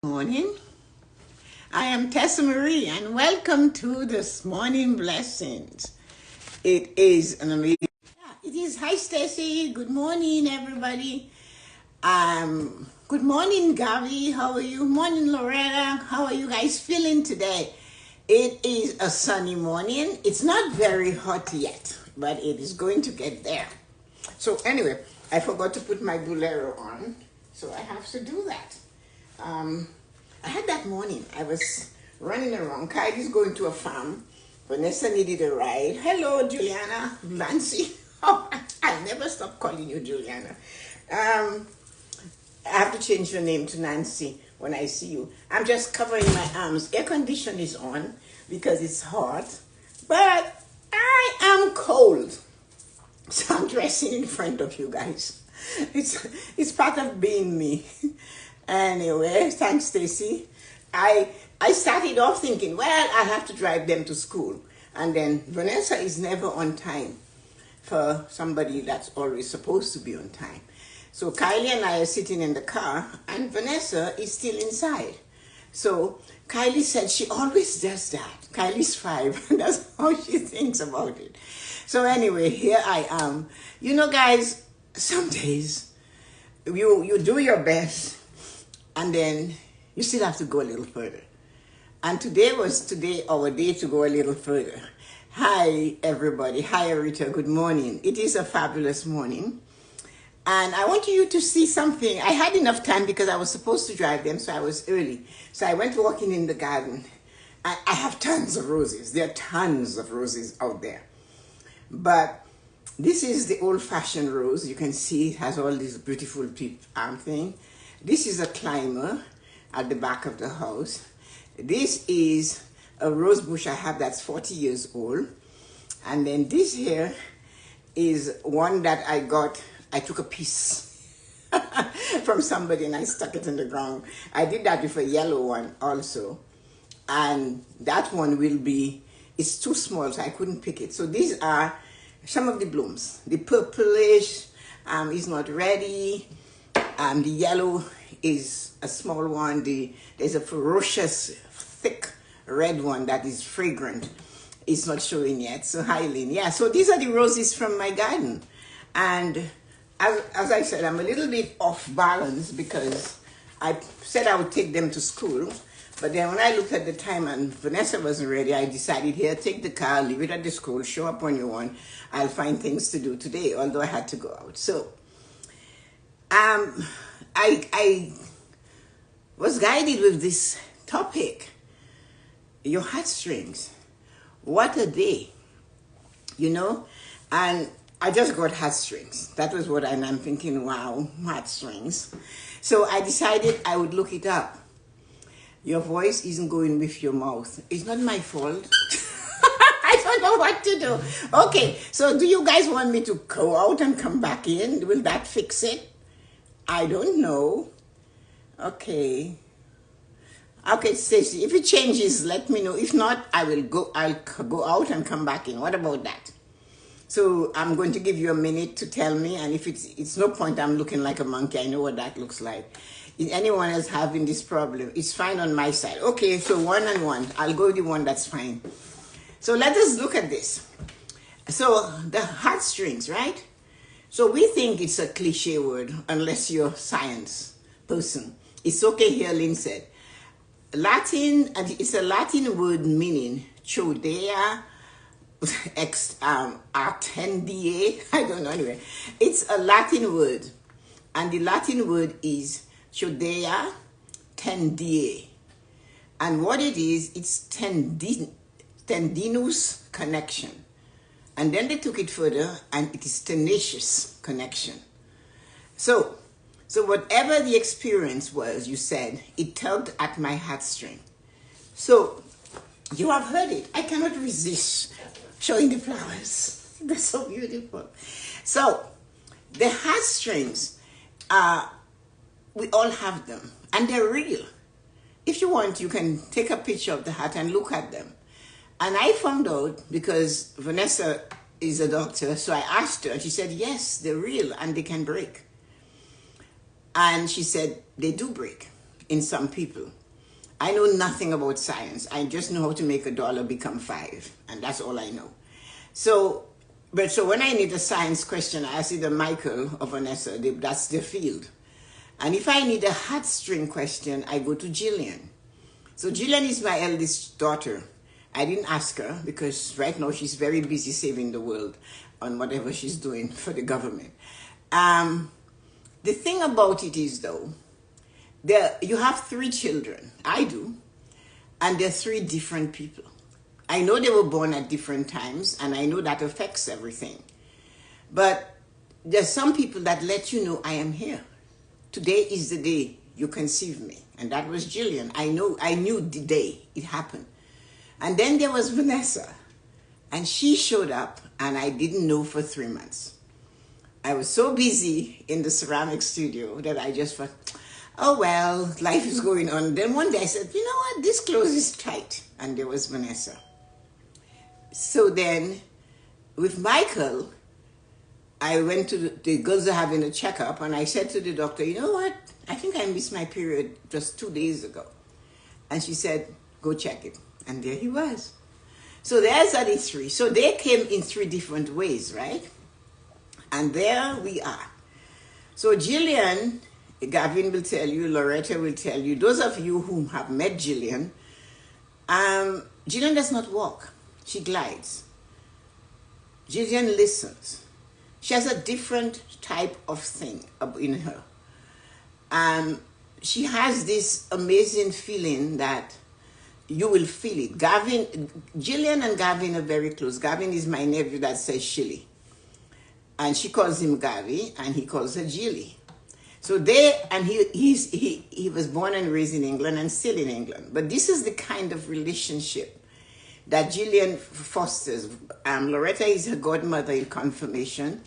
Morning. I am Tessa-Marie and welcome to this morning blessings. It is an amazing. It is. Hi, Stacy. Good morning, everybody. Good morning, Gavi. How are you? Morning, Loretta. How are you guys feeling today? It is a sunny morning. It's not very hot yet, but it is going to get there. So anyway, I forgot to put my bolero on, so I have to do that. I had that morning. I was running around. Kylie's going to a farm. Vanessa needed a ride. Hello, Juliana. Nancy. Oh, I'll never stop calling you Juliana. I have to change your name to Nancy when I see you. I'm just covering my arms. Air condition is on because it's hot, but I am cold. So I'm dressing in front of you guys. It's part of being me. Anyway, thanks, Stacy. I started off thinking, well, I have to drive them to school. And then Vanessa is never on time for somebody that's always supposed to be on time. So Kylie and I are sitting in the car, and Vanessa is still inside. So Kylie said she always does that. Kylie's 5, and that's how she thinks about it. So anyway, here I am. You know, guys, some days you do your best, and then you still have to go a little further. And today was our day to go a little further. Hi, everybody. Hi, Arita. Good morning. It is a fabulous morning. And I want you to see something. I had enough time because I was supposed to drive them, so I was early. So I went walking in the garden. I have tons of roses. There are tons of roses out there. But this is the old-fashioned rose. You can see it has all this beautiful thing. This is a climber at the back of the house. This is a rose bush I have that's 40 years old. And then this here is one that I took a piece from somebody and I stuck it in the ground. I did that with a yellow one also. And that one it's too small, so I couldn't pick it. So these are some of the blooms. The purplish is not ready. The yellow is a small one. There's a ferocious, thick red one that is fragrant. It's not showing yet. So hi, Lynn. Yeah, so these are the roses from my garden. And as I said, I'm a little bit off balance because I said I would take them to school. But then when I looked at the time and Vanessa wasn't ready, I decided, here, take the car, leave it at the school, show up on your own. I'll find things to do today, although I had to go out. So I was guided with this topic, your heartstrings. What are they? You know? And I just got heartstrings. That was what I'm thinking, wow, heartstrings. So I decided I would look it up. Your voice isn't going with your mouth. It's not my fault. I don't know what to do. Okay, so do you guys want me to go out and come back in? Will that fix it? I don't know. Okay. Okay, Stacey, if it changes, let me know. If not, I'll go out and come back in. What about that? So I'm going to give you a minute to tell me, and if it's no point I'm looking like a monkey. I know what that looks like. Is anyone else having this problem? It's fine on my side. Okay, so 1 and 1. I'll go with the one that's fine. So let us look at this. So the heartstrings, right? So we think it's a cliche word unless you're a science person. It's okay here, Lynn said. Latin, it's a Latin word meaning chodea, attendia, I don't know anyway. It's a Latin word, and the Latin word is chodea tendiae. And what it is, it's tendinous connection. And then they took it further, and it is tenacious connection. So whatever the experience was, you said, it tugged at my heartstring. So you have heard it. I cannot resist showing the flowers. They're so beautiful. So the heartstrings, we all have them, and they're real. If you want, you can take a picture of the heart and look at them. And I found out, because Vanessa is a doctor, so I asked her, and she said, yes, they're real, and they can break. And she said, they do break. in some people. I know nothing about science. I just know how to make $1 become 5, and that's all I know. So when I need a science question, I ask either Michael or Vanessa. That's their field. And if I need a heartstring question, I go to Jillian. So Jillian is my eldest daughter. I didn't ask her because right now she's very busy saving the world on whatever she's doing for the government. The thing about it is, though, you have 3 children. I do. And they're 3 different people. I know they were born at different times, and I know that affects everything. But there's some people that let you know I am here. Today is the day you conceived me. And that was Jillian. I knew the day it happened. And then there was Vanessa. And she showed up, and I didn't know for 3 months. I was so busy in the ceramic studio that I just thought, oh, well, life is going on. Then one day I said, you know what, this clothes is tight. And there was Vanessa. So then with Michael, I went to the girls are having a checkup, and I said to the doctor, you know what, I think I missed my period just 2 days ago. And she said, go check it. And there he was. So there's the 3. So they came in 3 different ways, right? And there we are. So Jillian, Gavin will tell you, Loretta will tell you, those of you who have met Jillian, Jillian does not walk. She glides. Jillian listens. She has a different type of thing in her. She has this amazing feeling that you will feel it. Jillian and Gavin are very close. Gavin is my nephew that says Shilly. And she calls him Gavi, and he calls her Jilly. So he was born and raised in England and still in England. But this is the kind of relationship that Jillian fosters. Loretta is her godmother in confirmation,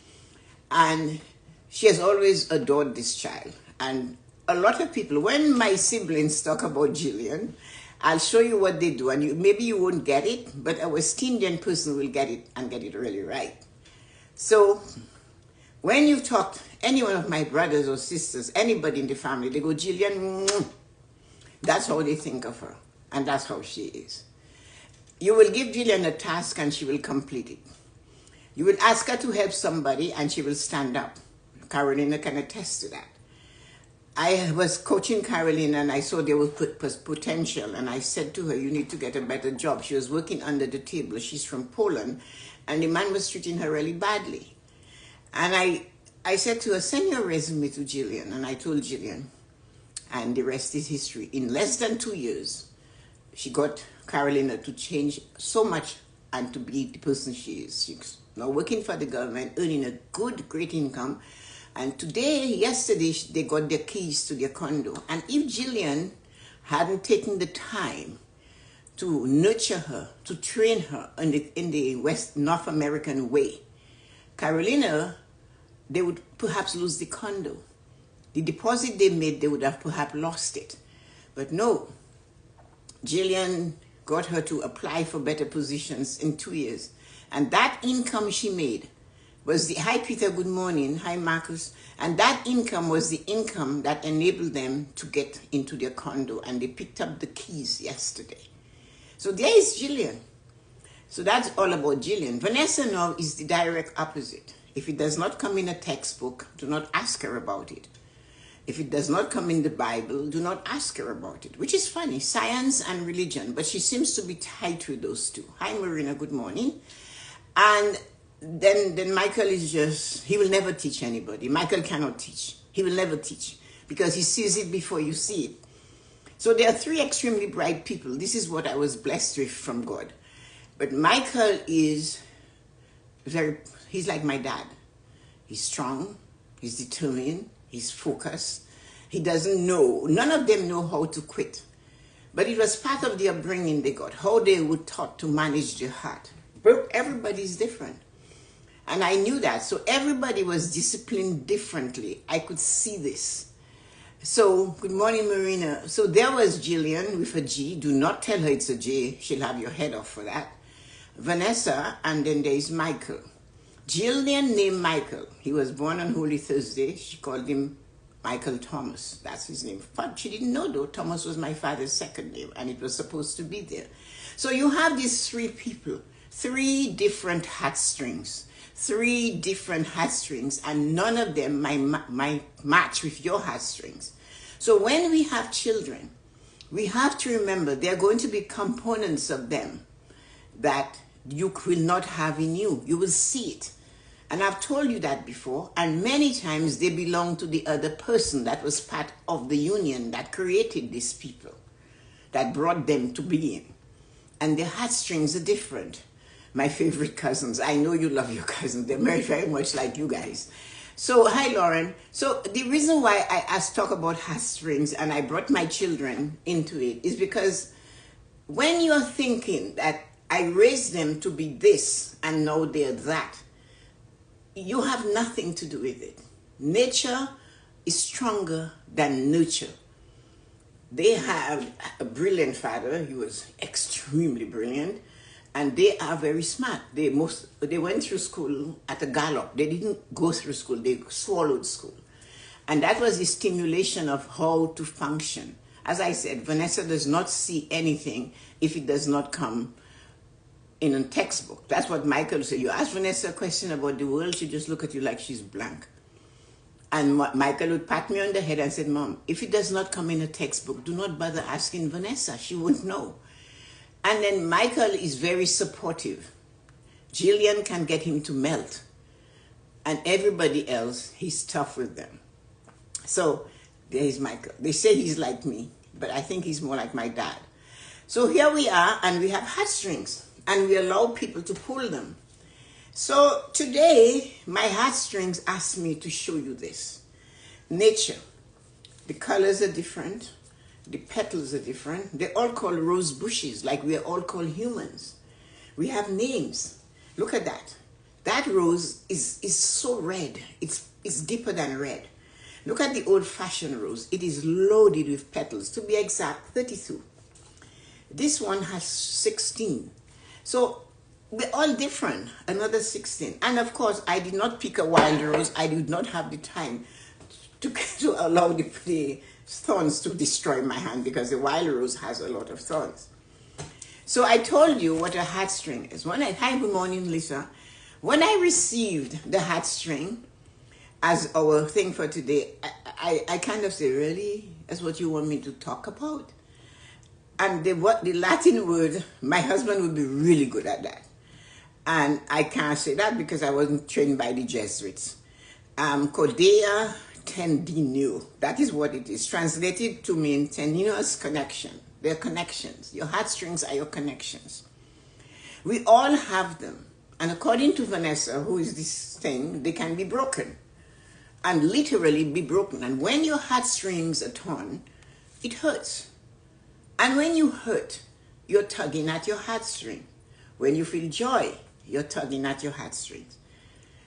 and she has always adored this child. And a lot of people, when my siblings talk about Jillian, I'll show you what they do, and maybe you won't get it, but a West Indian person will get it and get it really right. So when you talk to any one of my brothers or sisters, anybody in the family, they go, Jillian, that's how they think of her, and that's how she is. You will give Jillian a task and she will complete it. You will ask her to help somebody and she will stand up. Carolina can attest to that. I was coaching Carolina and I saw there was potential, and I said to her, you need to get a better job. She was working under the table. She's from Poland, and the man was treating her really badly. And I said to her, send your resume to Jillian. And I told Jillian, and the rest is history. In less than 2 years, she got Carolina to change so much and to be the person she is. She's now working for the government, earning a great income. And yesterday, they got their keys to their condo. And if Jillian hadn't taken the time to nurture her, to train her in the North American way, Carolina, they would perhaps lose the condo. The deposit they made, they would have perhaps lost it. But no, Jillian got her to apply for better positions in 2 years. And that income she made was hi Peter, good morning, hi Marcus. And that income was the income that enabled them to get into their condo, and they picked up the keys yesterday. So there is Jillian. So that's all about Jillian. Vanessa now is the direct opposite. If it does not come in a textbook, do not ask her about it. If it does not come in the Bible, do not ask her about it, which is funny, science and religion, but she seems to be tight with those two. Hi Marina, good morning. And then Michael is he will never teach anybody. Michael cannot teach. He will never teach because he sees it before you see it. So there are 3 extremely bright people. This is what I was blessed with from God. But Michael is he's like my dad. He's strong, he's determined, he's focused. He doesn't know, none of them know how to quit. But it was part of the upbringing they got, how they were taught to manage their heart. But everybody's different. And I knew that. So everybody was disciplined differently. I could see this. So, good morning, Marina. So there was Jillian with a G. Do not tell her it's a J. She'll have your head off for that. Vanessa, and then there is Michael. Jillian named Michael. He was born on Holy Thursday. She called him Michael Thomas. That's his name. But she didn't know, though. Thomas was my father's second name, and it was supposed to be there. So you have these three people, three different heartstrings, and none of them might match with your heartstrings. So when we have children, we have to remember there are going to be components of them that you will not have in you. You will see it. And I've told you that before, and many times they belong to the other person that was part of the union that created these people, that brought them to being. And their heartstrings are different. My favorite cousins, I know you love your cousins. They're very, very much like you guys. So, hi, Lauren. So the reason why I asked talk about heartstrings and I brought my children into it is because when you're thinking that I raised them to be this and now they're that, you have nothing to do with it. Nature is stronger than nurture. They have a brilliant father. He was extremely brilliant. And they are very smart. They went through school at a gallop. They didn't go through school. They swallowed school. And that was the stimulation of how to function. As I said, Vanessa does not see anything if it does not come in a textbook. That's what Michael said. You ask Vanessa a question about the world, she just look at you like she's blank. And Michael would pat me on the head and said, Mom, if it does not come in a textbook, do not bother asking Vanessa. She won't know. And then Michael is very supportive. Jillian can get him to melt. And everybody else, he's tough with them. So there's Michael. They say he's like me, but I think he's more like my dad. So here we are, and we have heartstrings. And we allow people to pull them. So today, my heartstrings asked me to show you this. Nature. The colors are different. The petals are different. They're all called rose bushes, like we are all called humans. We have names. Look at that. That rose is so red. It's deeper than red. Look at the old-fashioned rose. It is loaded with petals. To be exact, 32. This one has 16. So we're all different, another 16. And of course, I did not pick a wild rose. I did not have the time to allow the thorns to destroy my hand because the wild rose has a lot of thorns. So I told you what a heartstring is. Hi, good morning, Lisa. When I received the heartstring as our thing for today, I kind of say, really? That's what you want me to talk about? And the Latin word, my husband would be really good at that. And I can't say that because I wasn't trained by the Jesuits. Cordea tendineo, that is what it is. Translated to mean tenuous connection. They're connections. Your heartstrings are your connections. We all have them. And according to Vanessa, who is this thing, they can be broken. And literally be broken. And when your heartstrings are torn, it hurts. And when you hurt, you're tugging at your heartstring. When you feel joy, you're tugging at your heartstrings.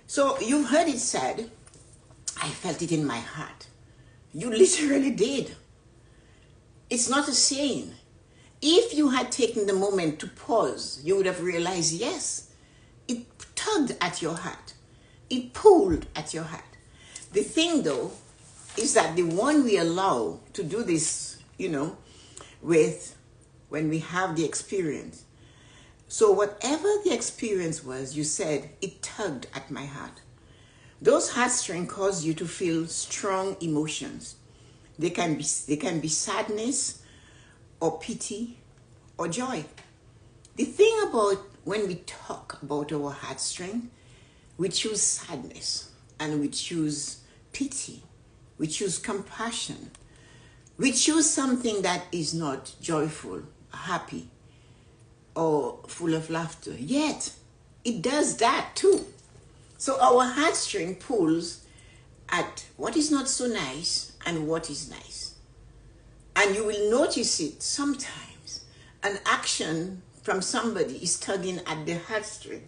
So you've heard it said, I felt it in my heart. You literally did. It's not a saying. If you had taken the moment to pause, you would have realized, yes, it tugged at your heart. It pulled at your heart. The thing, though, is that the one we allow to do this, with when we have the experience. So whatever the experience was, you said, it tugged at my heart. Those heartstrings cause you to feel strong emotions. They can be sadness or pity or joy. The thing about when we talk about our heartstring, we choose sadness and we choose pity. We choose compassion. We choose something that is not joyful, happy, or full of laughter. Yet, it does that too. So our heartstring pulls at what is not so nice and what is nice. And you will notice it sometimes. An action from somebody is tugging at the heartstring.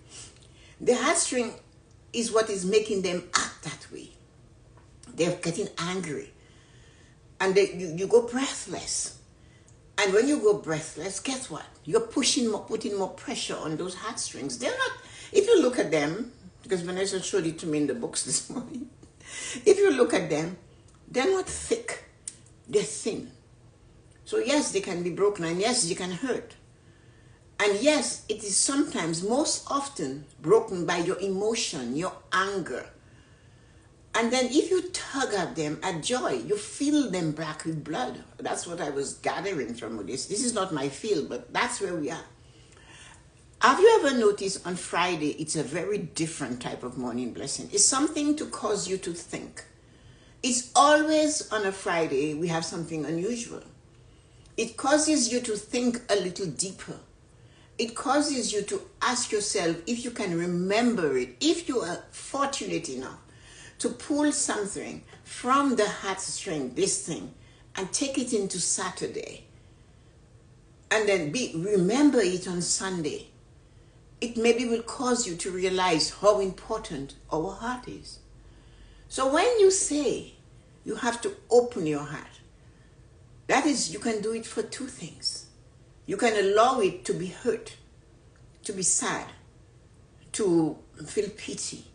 The heartstring is what is making them act that way. They're getting angry. And you go breathless. And when you go breathless, guess what? You're putting more pressure on those heartstrings. They're not, if you look at them, because Vanessa showed it to me in the books this morning, if you look at them, They're not thick, they're thin. So yes, they can be broken, and yes, they can hurt. And yes, it is sometimes, most often, broken by your emotion, your anger. And then if you tug at them at joy, you fill them back with blood. That's what I was gathering from this. This is not my field, but that's where we are. Have you ever noticed on Friday, it's a very different type of morning blessing. It's something to cause you to think. It's always on a Friday, we have something unusual. It causes you to think a little deeper. It causes you to ask yourself if you can remember it, if you are fortunate enough to pull something from the heartstring, this thing, and take it into Saturday, and then remember it on Sunday. It maybe will cause you to realize how important our heart is. So when you say you have to open your heart, that is, you can do it for two things. You can allow it to be hurt, to be sad, to feel pity,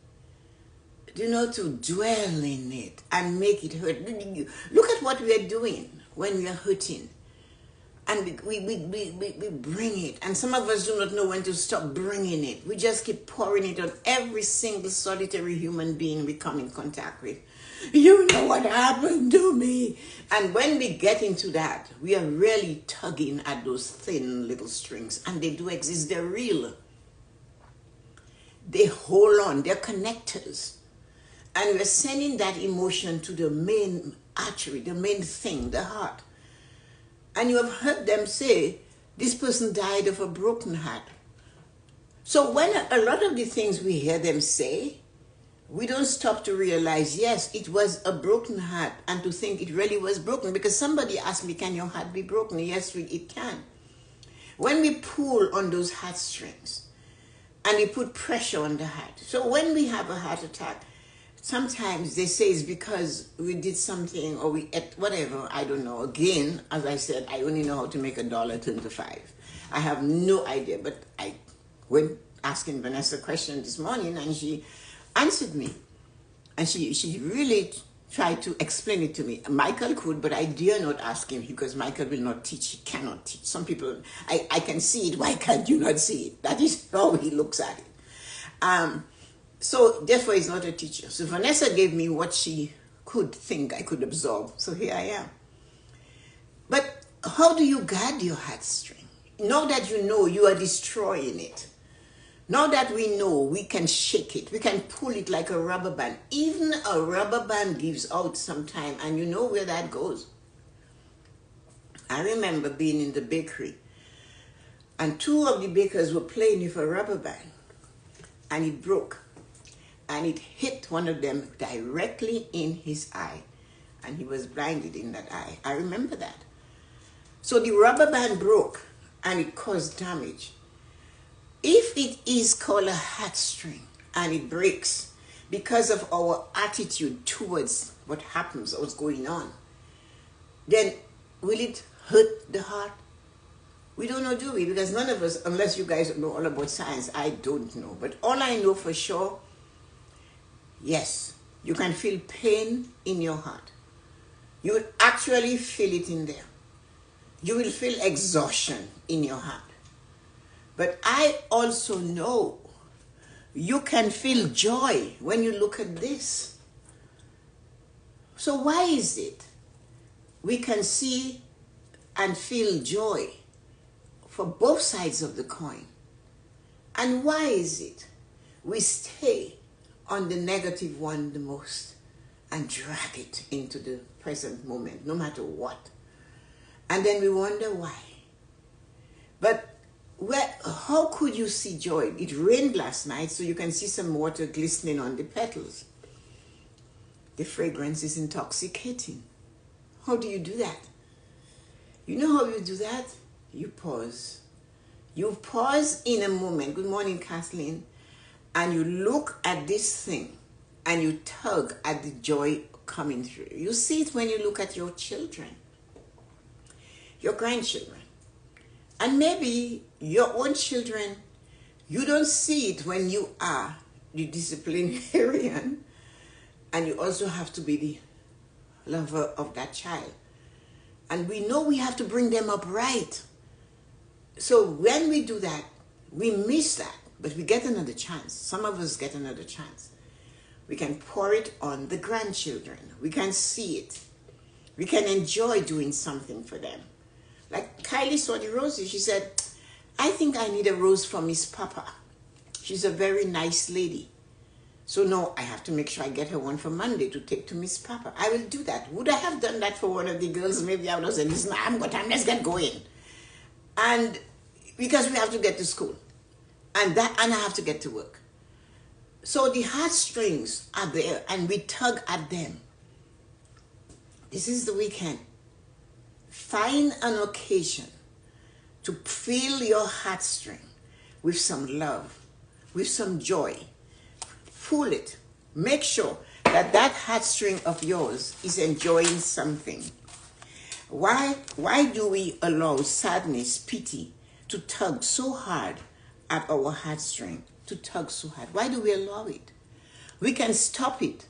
to dwell in it and make it hurt. Look at what we are doing when we are hurting. And we bring it. And some of us do not know when to stop bringing it. We just keep pouring it on every single solitary human being we come in contact with. You know what happened to me. And when we get into that, we are really tugging at those thin little strings. And they do exist. They're real. They hold on. They're connectors. And we're sending that emotion to the main artery, the main thing, the heart. And you have heard them say, this person died of a broken heart. So when a lot of the things we hear them say, we don't stop to realize, yes, it was a broken heart, and to think it really was broken. Because somebody asked me, can your heart be broken? Yes, it can. When we pull on those heartstrings, and we put pressure on the heart. So when we have a heart attack, sometimes they say it's because we did something or we ate whatever, I don't know. Again, as I said, I only know how to make $1 turn to $5. I have no idea, but I went asking Vanessa a question this morning and she answered me. And she really tried to explain it to me. Michael could, but I dare not ask him because Michael will not teach. He cannot teach. Some people, I can see it. Why can't you not see it? That is how he looks at it. So therefore he's not a teacher. So Vanessa gave me what she could think I could absorb. So here I am. But how do you guard your heartstring? Now that you know you are destroying it. Now that we know we can shake it. We can pull it like a rubber band. Even a rubber band gives out sometime, and you know where that goes. I remember being in the bakery and two of the bakers were playing with a rubber band and it broke. And it hit one of them directly in his eye. And he was blinded in that eye. I remember that. So the rubber band broke and it caused damage. If it is called a heartstring and it breaks because of our attitude towards what happens, what's going on, then will it hurt the heart? We don't know, do we? Because none of us, unless you guys know all about science, I don't know. But all I know for sure, yes, you can feel pain in your heart. You will actually feel it in there. You will feel exhaustion in your heart. But I also know you can feel joy when you look at this. So why is it we can see and feel joy for both sides of the coin? And why is it we stay on the negative one the most and drag it into the present moment, no matter what? And then we wonder why. But how could you see joy? It rained last night, so you can see some water glistening on the petals. The fragrance is intoxicating. How do you do that? You know how you do that? You pause. You pause in a moment. Good morning, Kathleen. And you look at this thing and you tug at the joy coming through. You see it when you look at your children, your grandchildren. And maybe your own children, you don't see it when you are the disciplinarian, and you also have to be the lover of that child. And we know we have to bring them up right. So when we do that, we miss that, but we get another chance. Some of us get another chance. We can pour it on the grandchildren. We can see it. We can enjoy doing something for them. Like Kylie saw the roses. She said, I think I need a rose for Miss Papa. She's a very nice lady. So no, I have to make sure I get her one for Monday to take to Miss Papa. I will do that. Would I have done that for one of the girls? Maybe I would have said, listen, I haven't got time, let's get going. And because we have to get to school. And I have to get to work. So the heartstrings are there and we tug at them. This is the weekend. Find an occasion to fill your heartstring with some love, with some joy. Pull it. Make sure that that heartstring of yours is enjoying something. Why do we allow sadness, pity to tug so hard at our heartstring? To tug so hard. Why do we allow it? We can stop it.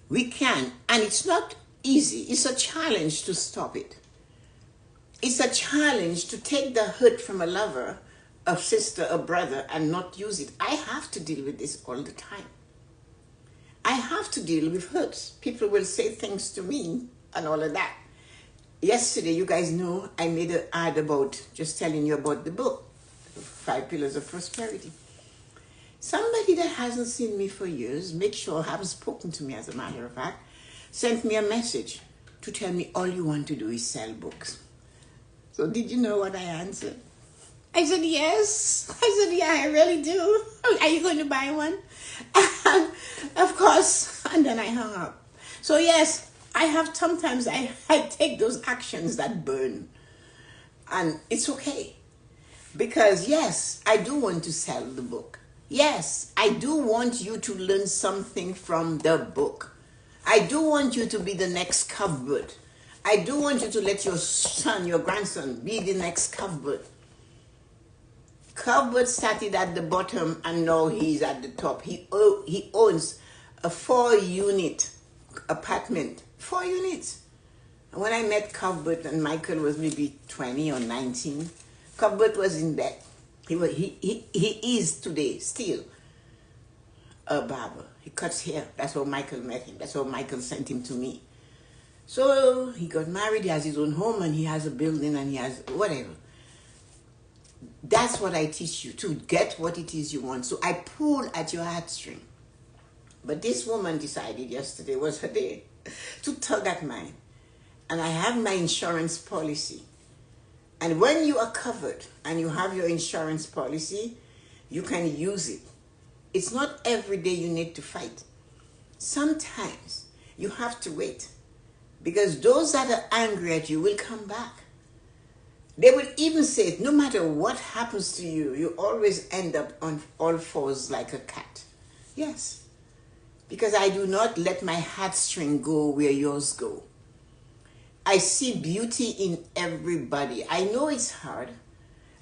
We can. And it's not easy. It's a challenge to stop it. It's a challenge to take the hurt from a lover, a sister, a brother, and not use it. I have to deal with this all the time. I have to deal with hurts. People will say things to me and all of that. Yesterday, you guys know, I made an ad about just telling you about the book, 5 Pillars of Prosperity. Somebody that hasn't seen me for years, make sure haven't spoken to me as a matter of fact, sent me a message to tell me all you want to do is sell books. So did you know what I answered? I said, yes. I said, yeah, I really do. Are you going to buy one? Of course. And then I hung up. So yes, sometimes I take those actions that burn. And it's okay. Because yes, I do want to sell the book. Yes, I do want you to learn something from the book. I do want you to be the next Cuthbert. I do want you to let your son, your grandson, be the next Cuthbert. Cuthbert started at the bottom and now he's at the top. He owns a 4-unit apartment. 4 units. And when I met Cuthbert and Michael was maybe 20 or 19, Cuthbert was in debt. He is today still a barber. He cuts hair. That's how Michael met him. That's how Michael sent him to me. So he got married, he has his own home and he has a building and he has whatever. That's what I teach you, to get what it is you want. So I pull at your heartstring. But this woman decided yesterday was her day to tug at mine. And I have my insurance policy. And when you are covered and you have your insurance policy, you can use it. It's not every day you need to fight. Sometimes you have to wait. Because those that are angry at you will come back. They will even say, no matter what happens to you, you always end up on all fours like a cat. Yes. Because I do not let my heartstring go where yours go. I see beauty in everybody. I know it's hard.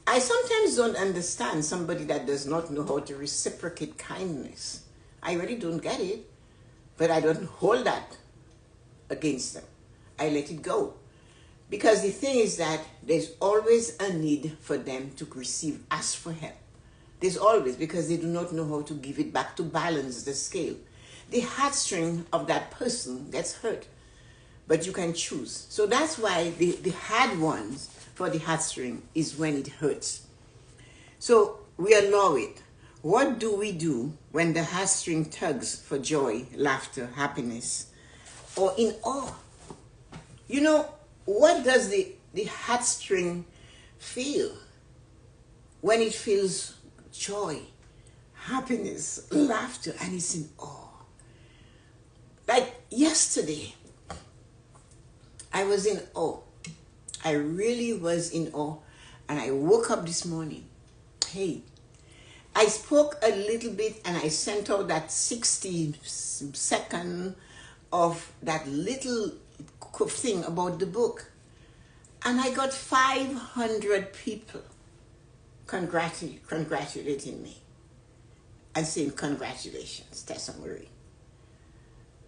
I sometimes don't understand somebody that does not know how to reciprocate kindness. I really don't get it. But I don't hold that against them. I let it go. Because the thing is that there's always a need for them to ask for help. There's always, because they do not know how to give it back to balance the scale. The heartstring of that person gets hurt. But you can choose. So that's why the hard ones for the heartstring is when it hurts. So we allow it. What do we do when the heartstring tugs for joy, laughter, happiness, or in awe? You know, what does the heartstring feel when it feels joy, happiness, laughter, and it's in awe? Like yesterday, I was in awe. I really was in awe. And I woke up this morning. Hey, I spoke a little bit and I sent out that 60-second of that little thing about the book. And I got 500 people congratulating me and saying, congratulations, Tessa-Marie.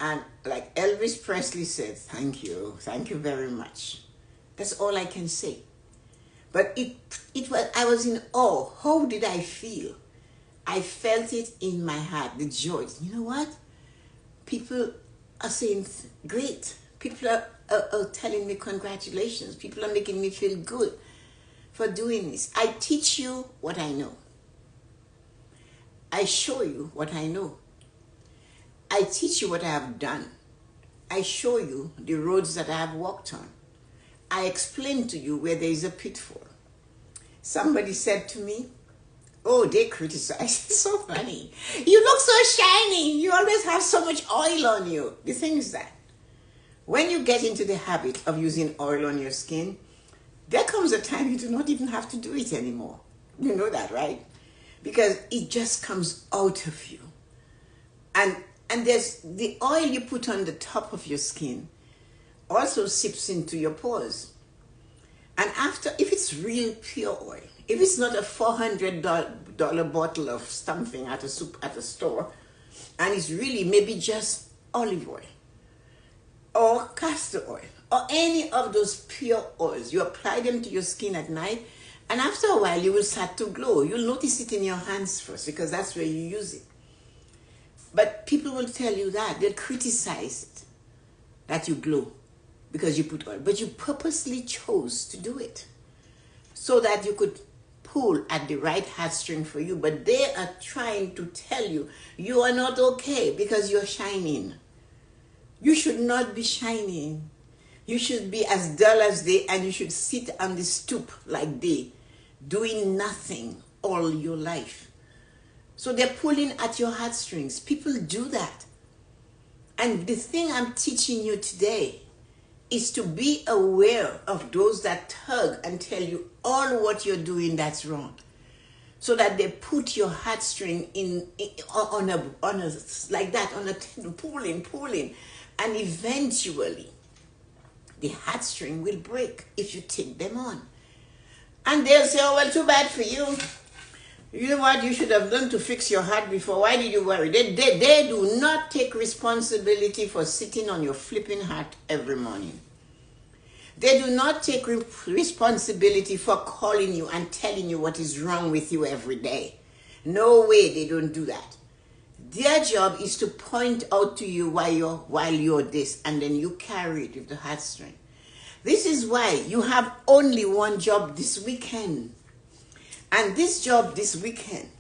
And like Elvis Presley said, thank you very much. That's all I can say. But it was, I was in awe. How did I feel? I felt it in my heart, the joy. You know what? People are saying, great. People are telling me congratulations. People are making me feel good for doing this. I teach you what I know. I show you what I know. I teach you what I have done. I show you the roads that I have walked on. I explain to you where there is a pitfall. Somebody said to me, oh, they criticize. It's so funny. You look so shiny. You always have so much oil on you. The thing is that when you get into the habit of using oil on your skin, there comes a time you do not even have to do it anymore. You know that, right? Because it just comes out of you. And there's the oil you put on the top of your skin also seeps into your pores. And after, if it's real pure oil, if it's not a $400 bottle of something at a store, and it's really maybe just olive oil or castor oil or any of those pure oils, you apply them to your skin at night, and after a while you will start to glow. You'll notice it in your hands first because that's where you use it. But people will tell you that. They'll criticize it, that you glow because you put oil. But you purposely chose to do it so that you could pull at the right heartstring for you. But they are trying to tell you, you are not okay because you're shining. You should not be shining. You should be as dull as they, and you should sit on the stoop like they, doing nothing all your life. So they're pulling at your heartstrings. People do that. And the thing I'm teaching you today is to be aware of those that tug and tell you all what you're doing that's wrong. So that they put your heartstring on a like that, on a pulling. And eventually the heartstring will break if you take them on. And they'll say, oh, well, too bad for you. You know what? You should have learned to fix your heart before. Why did you worry? They do not take responsibility for sitting on your flipping heart every morning. They do not take responsibility for calling you and telling you what is wrong with you every day. No way, they don't do that. Their job is to point out to you while you're this, and then you carry it with the heartstring. This is why you have only one job this weekend. And this job this weekend,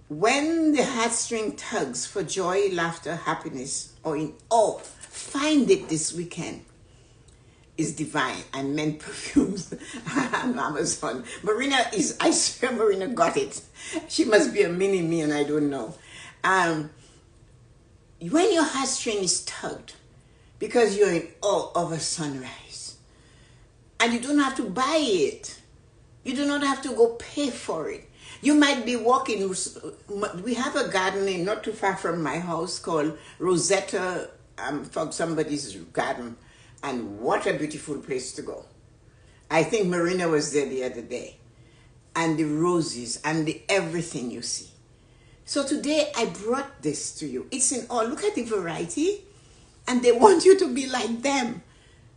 when the heartstring tugs for joy, laughter, happiness, or in awe, find it this weekend. Is divine. I meant perfumes on Amazon. I swear Marina got it. She must be a mini me and I don't know. When your heartstring is tugged, because you're in awe of a sunrise, and you don't have to buy it, you do not have to go pay for it. You might be walking. We have a garden not too far from my house called Rosetta, from somebody's garden. And what a beautiful place to go. I think Marina was there the other day. And the roses and the everything you see. So today I brought this to you. It's in all. Look at the variety. And they want you to be like them.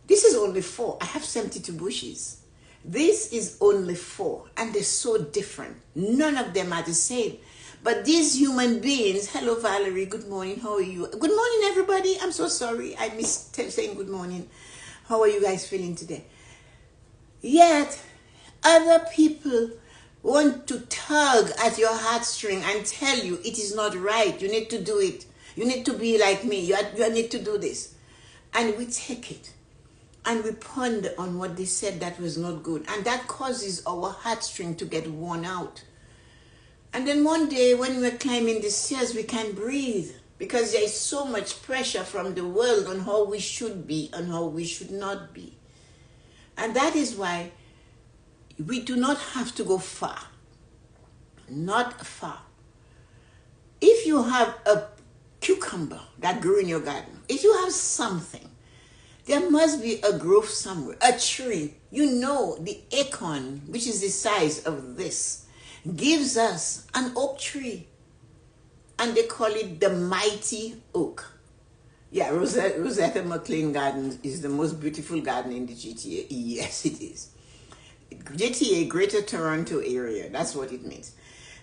This is only 4. I have 72 bushes. This is only 4. And they're so different. None of them are the same. But these human beings, hello Valerie, good morning, how are you? Good morning everybody, I'm so sorry, I missed saying good morning. How are you guys feeling today? Yet, other people want to tug at your heartstring and tell you it is not right, you need to do it. You need to be like me, you need to do this. And we take it and we ponder on what they said that was not good. And that causes our heartstring to get worn out. And then one day when we're climbing the stairs, we can't breathe because there is so much pressure from the world on how we should be and how we should not be. And that is why we do not have to go far. Not far. If you have a cucumber that grew in your garden, if you have something, there must be a growth somewhere, a tree. You know the acorn, which is the size of this, gives us an oak tree, and they call it the mighty oak. Yeah, Rosetta McLean Garden is the most beautiful garden in the GTA. Yes, it is. GTA, Greater Toronto Area. That's what it means.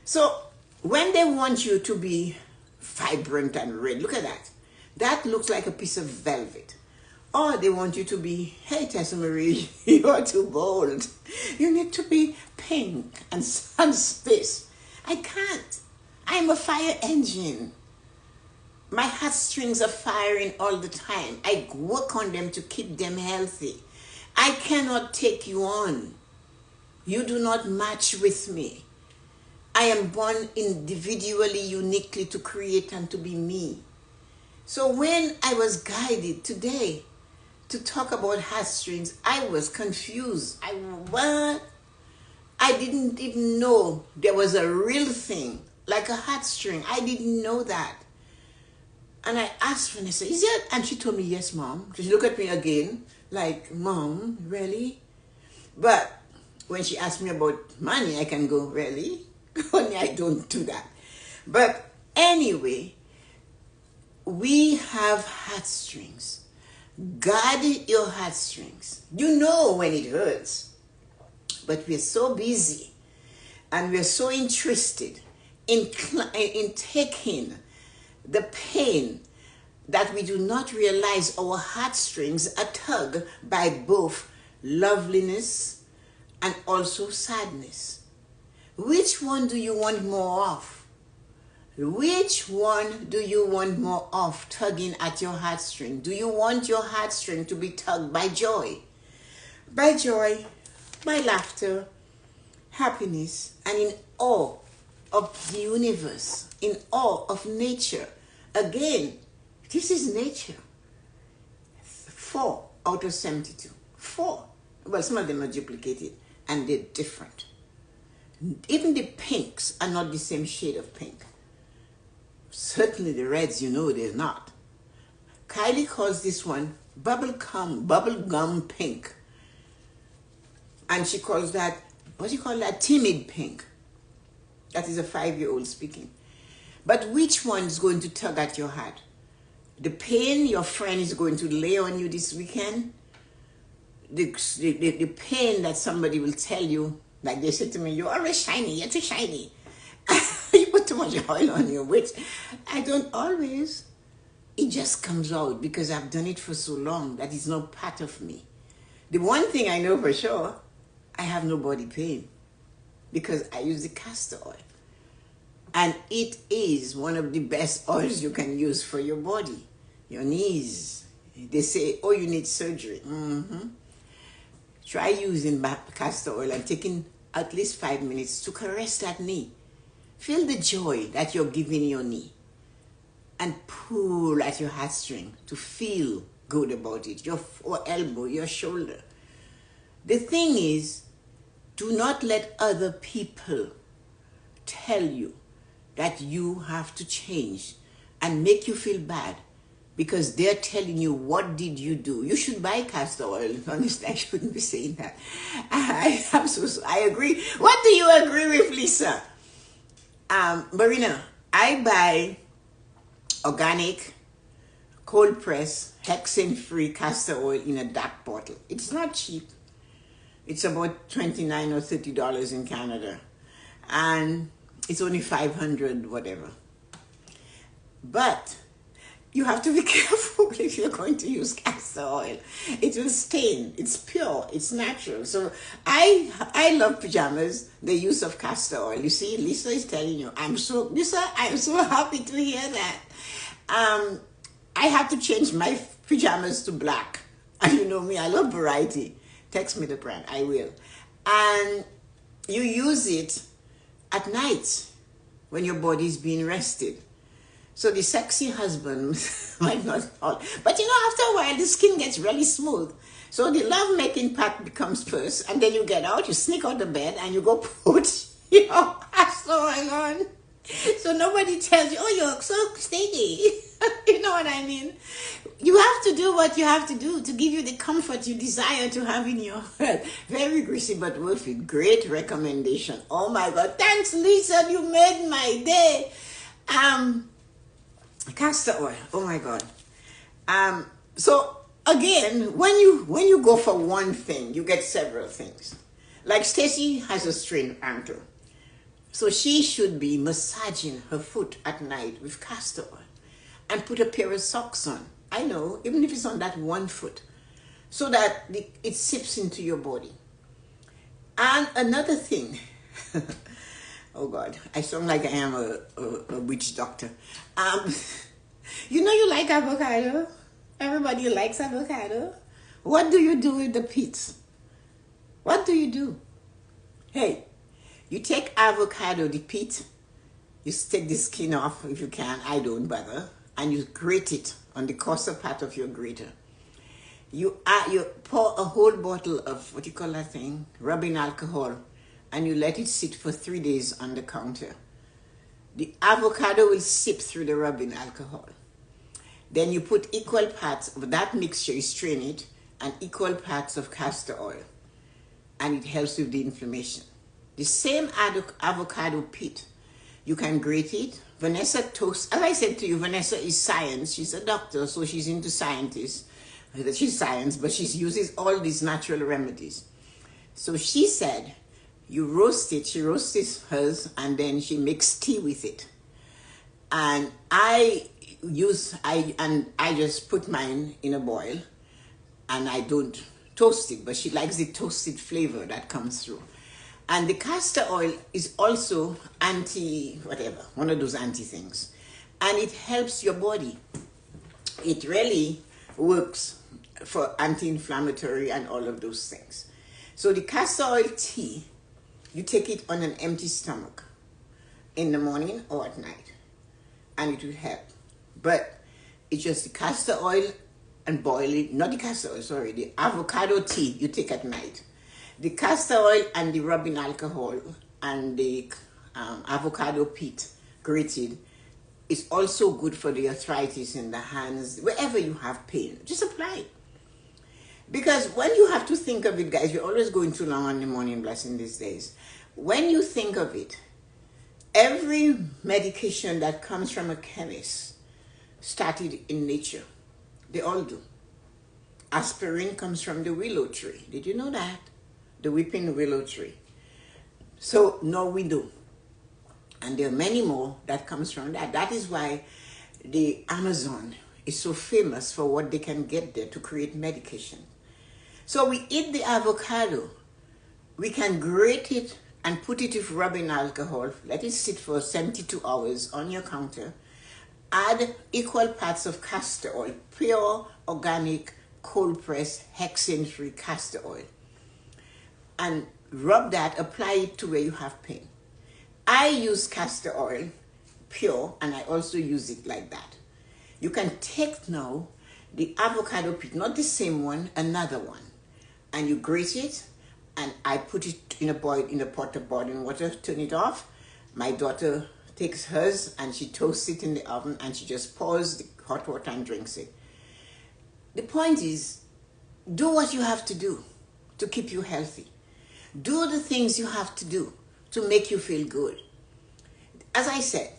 So when they want you to be vibrant and red, look at that. That looks like a piece of velvet. Or they want you to be, hey, Tessa-Marie, you are too bold. You need to be pink and sun space. I can't. I'm a fire engine. My heartstrings are firing all the time. I work on them to keep them healthy. I cannot take you on. You do not match with me. I am born individually, uniquely to create and to be me. So when I was guided today to talk about heartstrings, I was confused. What? I didn't even know there was a real thing like a heartstring. I didn't know that. And I asked Vanessa, is it? And she told me, yes, Mom. She looked at me again, like, Mom, really? But when she asked me about money, I can go, really? Only I don't do that. But anyway, we have heartstrings. Guard your heartstrings. You know when it hurts. But we're so busy and we're so interested in taking the pain that we do not realize our heartstrings are tugged by both loveliness and also sadness. Which one do you want more of? Which one do you want more of tugging at your heartstring? Do you want your heartstring to be tugged by joy? By joy, by laughter, happiness, and in awe of the universe, in awe of nature. Again, this is nature. 4 out of 72. 4. Well, some of them are duplicated and they're different. Even the pinks are not the same shade of pink. Certainly the reds, you know they're not. Kylie calls this one bubblegum pink. And she calls that, what do you call that? Timid pink. That is a 5-year-old speaking. But which one is going to tug at your heart? The pain your friend is going to lay on you this weekend? The pain that somebody will tell you, like they said to me, you're always shiny, you're too shiny. You put too much oil on your which I don't always. It just comes out because I've done it for so long that it's not part of me. The one thing I know for sure, I have no body pain because I use the castor oil. And it is one of the best oils you can use for your body. Your knees. They say, oh, you need surgery. Try using castor oil and taking at least 5 minutes to caress that knee. Feel the joy that you're giving your knee. And pull at your heartstring to feel good about it. Your elbow, your shoulder. The thing is, do not let other people tell you that you have to change and make you feel bad because they're telling you, what did you do? You should buy castor oil. Honestly, I shouldn't be saying that. I agree. What do you agree with, Lisa? Marina, I buy organic, cold press, hexane-free castor oil in a dark bottle. It's not cheap. It's about $29 or $30 in Canada. And it's only 500 whatever. But you have to be careful if you're going to use castor oil. It will stain. It's pure. It's natural. So I love pajamas, the use of castor oil. You see, Lisa is telling you, I'm so happy to hear that. I have to change my pajamas to black. And you know me, I love variety. Text me the brand, I will. And you use it at night when your body is being rested. So the sexy husband might not fall. But you know, after a while, the skin gets really smooth. So the love-making part becomes first, and then you get out, you sneak out of bed, and you go put your castor oil on. So nobody tells you, oh, you're so steady. You know what I mean? You have to do what you have to do to give you the comfort you desire to have in your head. Very greasy but worth it. Great recommendation. Oh my God. Thanks, Lisa. You made my day. Castor oil. Oh my God. So again, when you go for one thing, you get several things. Like Stacy has a strained ankle, so she should be massaging her foot at night with castor oil, and put a pair of socks on. I know, even if it's on that one foot, so that it seeps into your body. And another thing, oh God, I sound like I am a witch doctor. You like avocado? Everybody likes avocado. What do you do with the pits? What do you do? Hey, you take avocado, the pit, you take the skin off if you can. I don't bother. And you grate it on the coarser part of your grater. You pour a whole bottle of, what you call that thing, rubbing alcohol, and you let it sit for 3 days on the counter. The avocado will sip through the rubbing alcohol. Then you put equal parts of that mixture, you strain it, and equal parts of castor oil. And it helps with the inflammation. The same avocado pit, you can grate it. Vanessa toasts, as I said to you, Vanessa is science. She's a doctor, so she's into scientists. She's science, but she uses all these natural remedies. So she said, you roast it, she roasts hers, and then she makes tea with it. And I just put mine in a boil, and I don't toast it, but she likes the toasted flavor that comes through. And the castor oil is also one of those anti things. And it helps your body. It really works for anti-inflammatory and all of those things. So the castor oil tea, you take it on an empty stomach in the morning or at night, and it will help. But it's just the castor oil and boil it, not the castor oil, sorry, the avocado tea you take at night. The castor oil and the rubbing alcohol and the avocado pit grated is also good for the arthritis in the hands, wherever you have pain. Just apply it. Because when you have to think of it, guys, you're always going too long on the morning blessing these days. When you think of it, every medication that comes from a chemist started in nature. They all do. Aspirin comes from the willow tree. Did you know that? The weeping willow tree. So, no, we do. And there are many more that comes from that. That is why the Amazon is so famous for what they can get there to create medication. So we eat the avocado. We can grate it and put it with rubbing alcohol. Let it sit for 72 hours on your counter. Add equal parts of castor oil, pure, organic, cold-pressed, hexane-free castor oil. And rub that, apply it to where you have pain. I use castor oil, pure, and I also use it like that. You can take now the avocado pit, not the same one, another one. And you grate it, and I put it in a pot of boiling water, turn it off. My daughter takes hers, and she toasts it in the oven, and she just pours the hot water and drinks it. The point is, do what you have to do to keep you healthy. Do the things you have to do to make you feel good. As I said,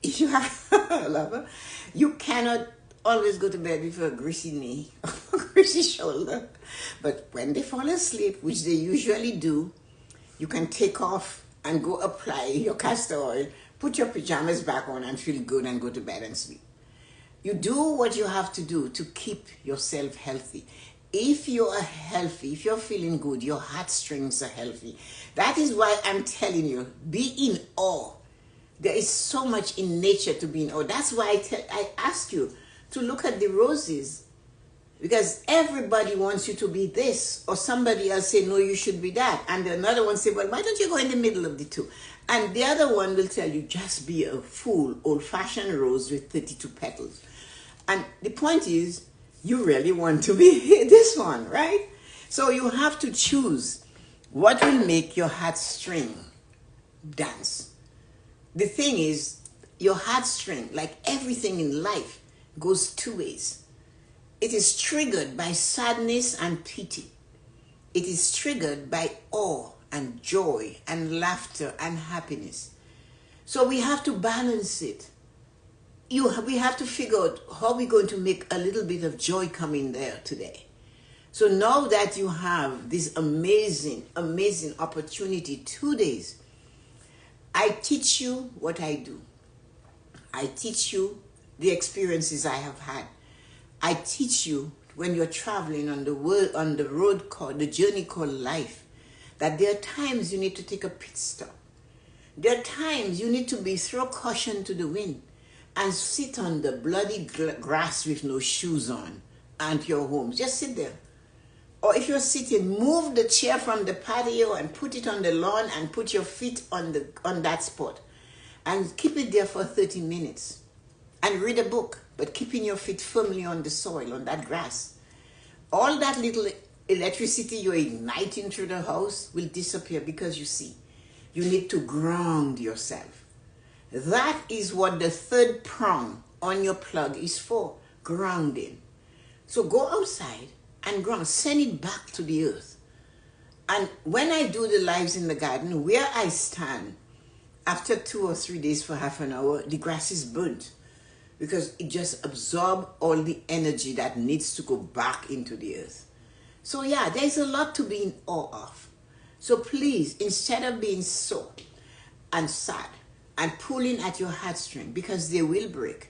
if you have a lover, you cannot always go to bed with a greasy knee or a greasy shoulder. But when they fall asleep, which they usually do, you can take off and go apply your castor oil, put your pajamas back on and feel good and go to bed and sleep. You do what you have to do to keep yourself healthy. If you are healthy, if you're feeling good, your heartstrings are healthy. That is why I'm telling you, be in awe. There is so much in nature to be in awe. That's why I ask you to look at the roses. Because everybody wants you to be this, or somebody else say, no, you should be that. And another one say, well, why don't you go in the middle of the two? And the other one will tell you, just be a full old-fashioned rose with 32 petals. And the point is, you really want to be this one, right? So you have to choose what will make your heartstring dance. The thing is, your heartstring, like everything in life, goes two ways. It is triggered by sadness and pity. It is triggered by awe and joy and laughter and happiness. So we have to balance it. we have to figure out how we're going to make a little bit of joy come in there today. So now that you have this amazing, amazing opportunity, 2 days, I teach you what I do. I teach you the experiences I have had. I teach you when you're traveling on the road called, the journey called life, that there are times you need to take a pit stop. There are times you need to throw caution to the wind and sit on the bloody grass with no shoes on at your home. Just sit there. Or if you're sitting, move the chair from the patio and put it on the lawn and put your feet on that spot. And keep it there for 30 minutes. And read a book, but keeping your feet firmly on the soil, on that grass. All that little electricity you're igniting through the house will disappear, because you see, you need to ground yourself. That is what the third prong on your plug is for, grounding. So go outside and ground, send it back to the earth. And when I do the lives in the garden, where I stand, after 2 or 3 days for half an hour, the grass is burnt, because it just absorbs all the energy that needs to go back into the earth. So yeah, there's a lot to be in awe of. So please, instead of being sore and sad and pulling at your heartstring, because they will break,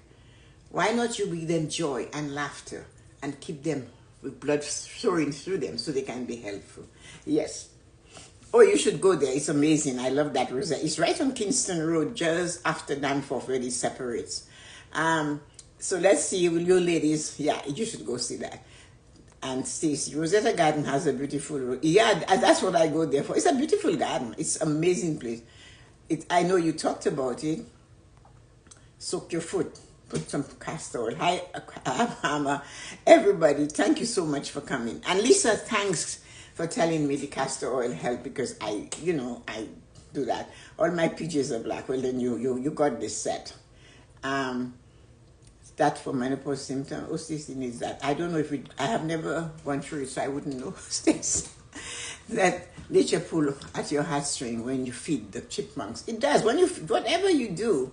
why not you give them joy and laughter and keep them with blood flowing through them so they can be helpful? Yes. Oh, you should go there. It's amazing. I love that rosette. It's right on Kingston Road, just after Danforth, where it separates. So let's see, you ladies, yeah, you should go see that. And Stacy, Rosetta Garden has a beautiful, yeah, that's what I go there for. It's a beautiful garden. It's an amazing place. I know you talked about it. Soak your foot. Put some castor oil. Hi, Mama. Everybody, thank you so much for coming. And Lisa, thanks for telling me the castor oil helped, because I do that. All my PJs are black. Well, then you got this set. That for menopause symptom. Stacey needs that. I don't know if I have never gone through it, so I wouldn't know. Stacey, that nature pull at your heartstring when you feed the chipmunks. It does. Whatever you do,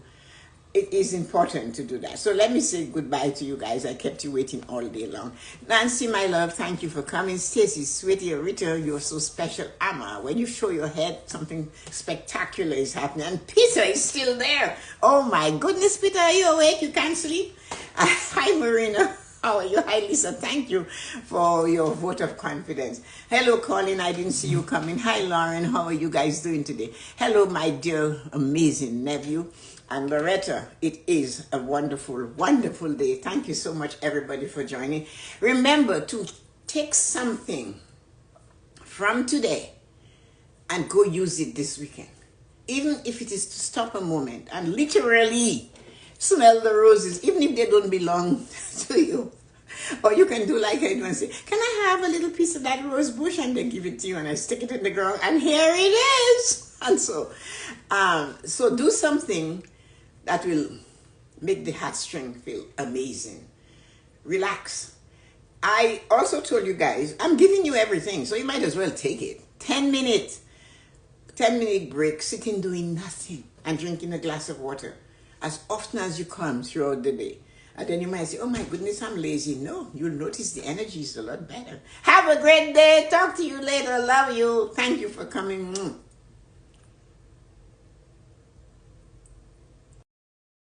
it is important to do that. So let me say goodbye to you guys. I kept you waiting all day long. Nancy, my love, thank you for coming. Stacy, sweetie, Rita, you're so special. Amma, when you show your head, something spectacular is happening. And Peter is still there. Oh my goodness, Peter, are you awake? You can't sleep? Hi, Marina. How are you? Hi, Lisa. Thank you for your vote of confidence. Hello, Colin. I didn't see you coming. Hi, Lauren. How are you guys doing today? Hello, my dear, amazing nephew. And Loretta, it is a wonderful, wonderful day. Thank you so much, everybody, for joining. Remember to take something from today and go use it this weekend. Even if it is to stop a moment and literally smell the roses, even if they don't belong to you. Or you can do like I do and say, can I have a little piece of that rose bush? And they give it to you, and I stick it in the ground, and here it is. And so do something that will make the heartstring feel amazing. Relax. I also told you guys, I'm giving you everything, so you might as well take it. 10-minute break, sitting doing nothing and drinking a glass of water as often as you can throughout the day. And then you might say, oh my goodness, I'm lazy. No, you'll notice the energy is a lot better. Have a great day. Talk to you later. Love you. Thank you for coming.